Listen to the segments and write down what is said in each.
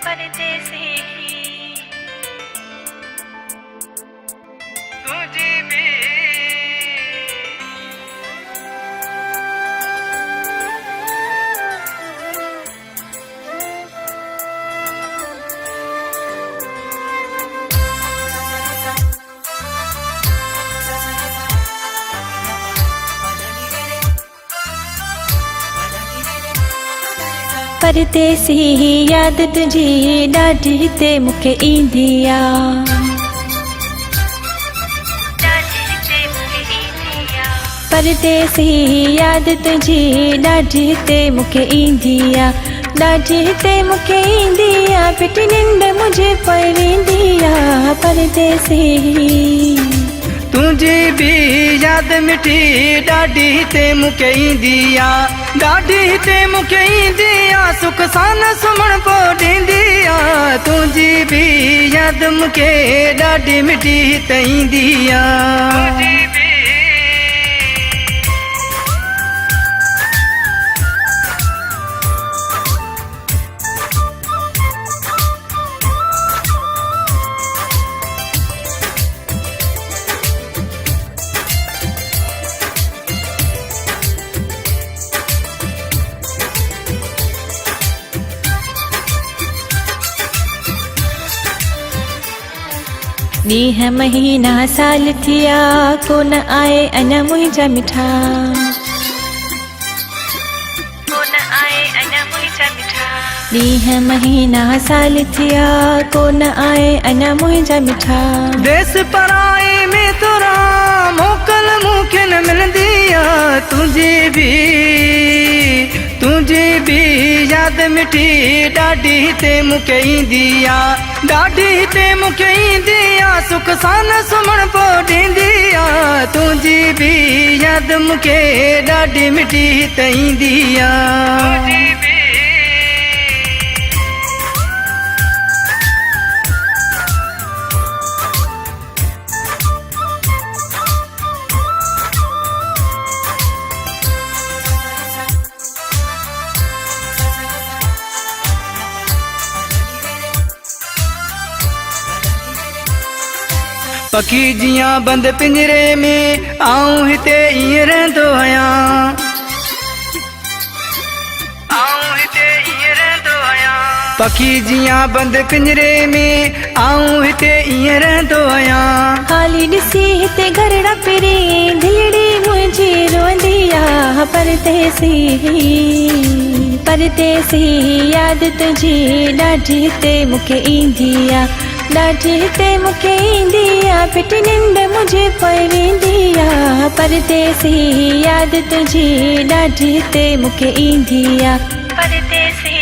परदेसी तुझी भी परदेसी याद तुझी ॾाढी ते मूंखे ईंदी आ। परदेसी याद तुझी ॾाढी ते मूंखे ईंदी आ। ॾाढी ते मूंखे ईंदी आ। पिटी निंड मुझे पवंदी आ। परदेसी तुझी भी याद मिठी ॾाढी ते मूंखे ईंदी आ। ॾाढी ते मूंखे ईंदी आ। सुख सां न सुम्हण पोइ ॾींदी आ। तुझी भी याद मूंखे ॾाढी मिठी त ईंदी आ। ॾींहं महीना साल थिया कोन आए अञा मुंहिंजा मिठा। ॾींहं महीना साल थिया कोन आए अञा मुंहिंजा मिठा। देश पराए में तोरा मोकल मूंखे न मिलंदी आ। तुझी भी याद मिठी ॾाढी ते मूंखे ईंदी आ। ॾाढी ते मूंखे ईंदी आ। सुख सां न सुम्हण पोइ ॾींदी आ। तुझी भी याद मूंखे ॾाढी मिठी त ईंदी आ। पखी जियां बंद पिंजरे में आऊं हिते ईअं रहंदो आहियां। पखी जियां बंद पिंजरे में आऊं हिते ईअं रहंदो आहियां। हाली ॾिसी हिते घरड़ा पिरी दिलड़ी मुंहिंजी रोंदी आ। परदेसी परदेसी याद तुझी ॾाढी ते मूंखे ईंदी आ। ॾाढी ते मूंखे ईंदी आ। पिटी निंड मुझे पवंदी आ। परदेसी याद तुझी ॾाढी ते मूंखे ईंदी आ। परदेसी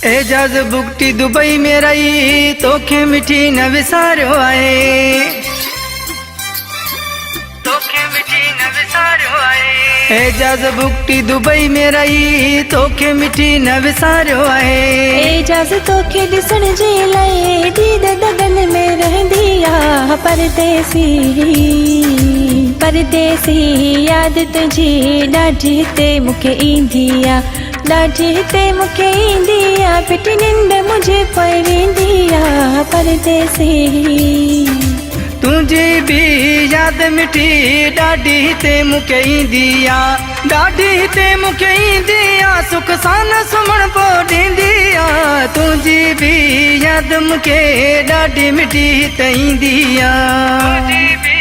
एजाज बुगटी दुबई में रही तोखे मिठी न विसारियो आहे। एजाज बुगटी दुबई में रही तोखे मिठी न विसारियो आहे। एजाज तोखे ॾिसण जे लाइ दीद दगन में रहंदी आ। परदेसी परदेसी याद तुझी ॾाढी ते मूंखे ईंदी आ। ॾाढी ते मूंखे ईंदी आ। पिटी निंड मुझे पवंदी आ। परदेसी तुझी भी याद मिठी ॾाढी ते मूंखे ईंदी आ। ॾाढी ते मूंखे ईंदी आ। सुख सां न सुम्हण पोइ ॾींदी आ। तुझी भी याद मूंखे ॾाढी मिठी त ईंदी आ।